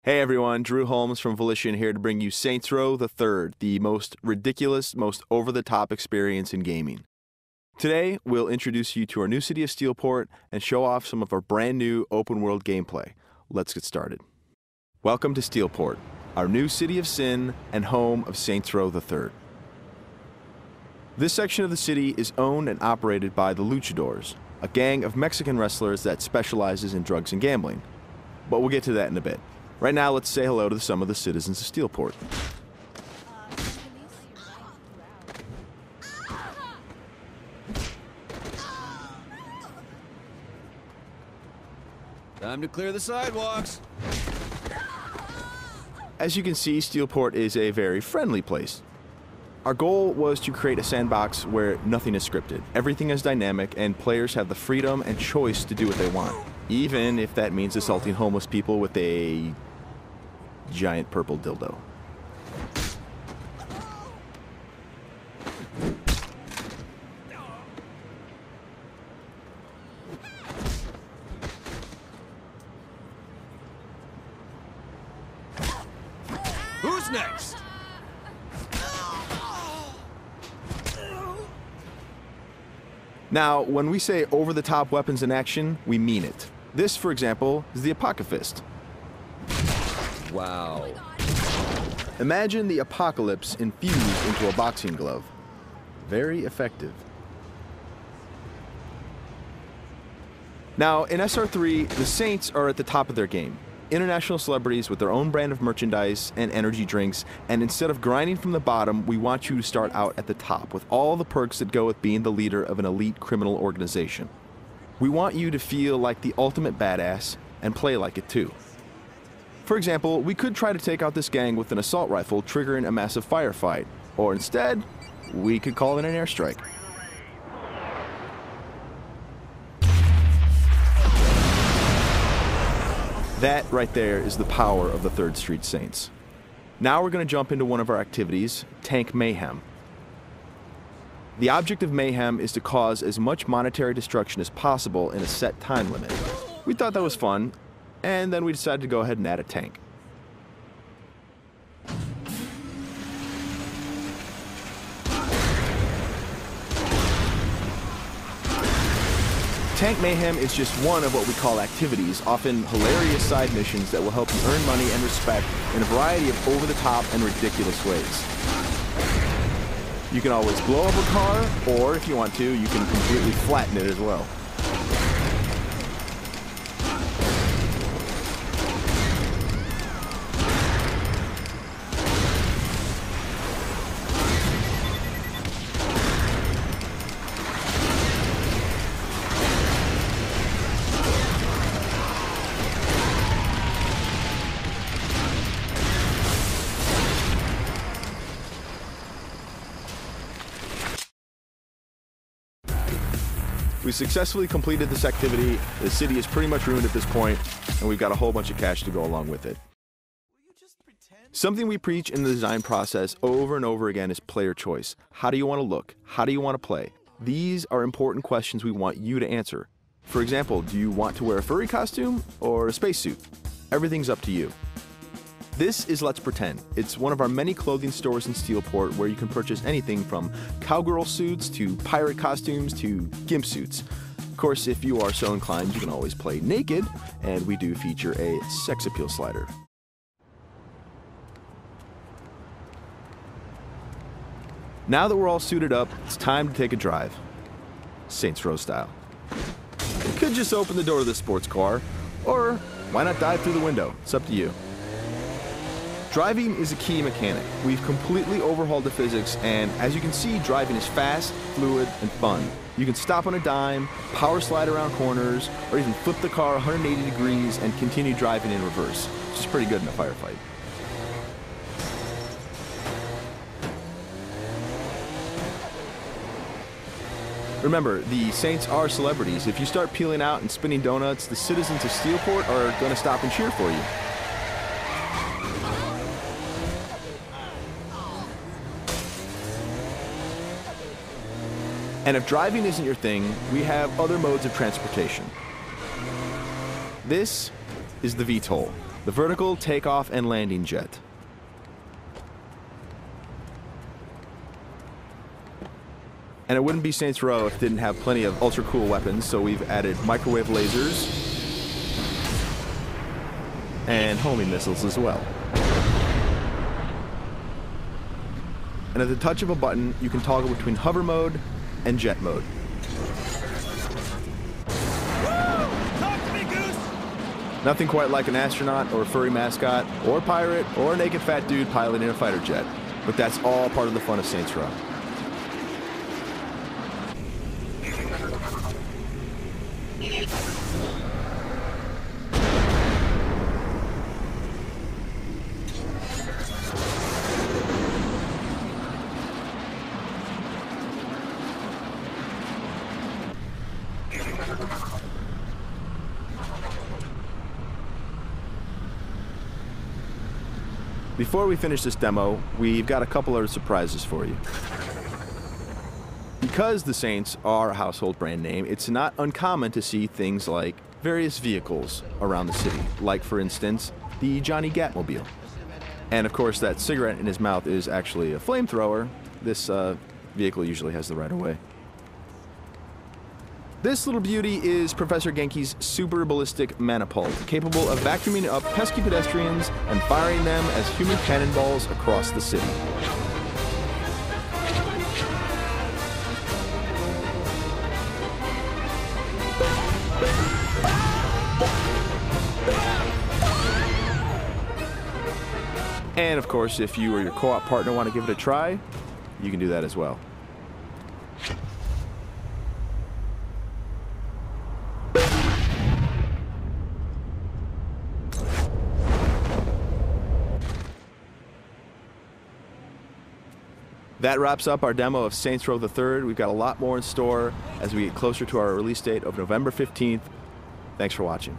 Hey everyone, Drew Holmes from Volition here to bring you Saints Row the Third, the most ridiculous, most over-the-top experience in gaming. Today, we'll introduce you to our new city of Steelport and show off some of our brand new open-world gameplay. Let's get started. Welcome to Steelport, our new city of sin and home of Saints Row the Third. This section of the city is owned and operated by the Luchadors, a gang of Mexican wrestlers that specializes in drugs and gambling. But we'll get to that in a bit. Right now, let's say hello to some of the citizens of Steelport. Time to clear the sidewalks. As you can see, Steelport is a very friendly place. Our goal was to create a sandbox where nothing is scripted. Everything is dynamic, and players have the freedom and choice to do what they want, even if that means assaulting homeless people with a giant purple dildo. Who's next? Now, when we say over-the-top weapons in action, we mean it. This, for example, is the Apocafist. Wow. Imagine the apocalypse infused into a boxing glove. Very effective. Now, in SR3, the Saints are at the top of their game. International celebrities with their own brand of merchandise and energy drinks, and instead of grinding from the bottom, we want you to start out at the top with all the perks that go with being the leader of an elite criminal organization. We want you to feel like the ultimate badass and play like it too. For example, we could try to take out this gang with an assault rifle, triggering a massive firefight. Or instead, we could call it an airstrike. That right there is the power of the 3rd Street Saints. Now we're going to jump into one of our activities, Tank Mayhem. The object of Mayhem is to cause as much monetary destruction as possible in a set time limit. We thought that was fun, and then we decided to go ahead and add a tank. Tank Mayhem is just one of what we call activities, often hilarious side missions that will help you earn money and respect in a variety of over-the-top and ridiculous ways. You can always blow up a car, or if you want to, you can completely flatten it as well. We successfully completed this activity. The city is pretty much ruined at this point, and we've got a whole bunch of cash to go along with it. Something we preach in the design process over and over again is player choice. How do you want to look? How do you want to play? These are important questions we want you to answer. For example, do you want to wear a furry costume or a spacesuit? Everything's up to you. This is Let's Pretend. It's one of our many clothing stores in Steelport where you can purchase anything from cowgirl suits to pirate costumes to gimp suits. Of course, if you are so inclined, you can always play naked, and we do feature a sex appeal slider. Now that we're all suited up, it's time to take a drive. Saints Row style. You could just open the door of the sports car, or why not dive through the window? It's up to you. Driving is a key mechanic. We've completely overhauled the physics, and as you can see, driving is fast, fluid, and fun. You can stop on a dime, power slide around corners, or even flip the car 180 degrees and continue driving in reverse, which is pretty good in a firefight. Remember, the Saints are celebrities. If you start peeling out and spinning donuts, the citizens of Steelport are going to stop and cheer for you. And if driving isn't your thing, we have other modes of transportation. This is the VTOL. the vertical takeoff and landing jet. And it wouldn't be Saints Row if it didn't have plenty of ultra cool weapons, so we've added microwave lasers and homing missiles as well. And at the touch of a button, you can toggle between hover mode and jet mode. Talk to me, Goose! Nothing quite like an astronaut or a furry mascot or pirate or a naked fat dude piloting a fighter jet, but that's all part of the fun of Saints Row. Before we finish this demo, we've got a couple other surprises for you. Because the Saints are a household brand name, it's not uncommon to see things like various vehicles around the city, like, for instance, the Johnny Gatmobile. And of course, that cigarette in his mouth is actually a flamethrower. This vehicle usually has the right of way. This little beauty is Professor Genki's super ballistic manipult, capable of vacuuming up pesky pedestrians and firing them as human cannonballs across the city. And of course, if you or your co-op partner want to give it a try, you can do that as well. That wraps up our demo of Saints Row the Third. We've got a lot more in store as we get closer to our release date of November 15th. Thanks for watching.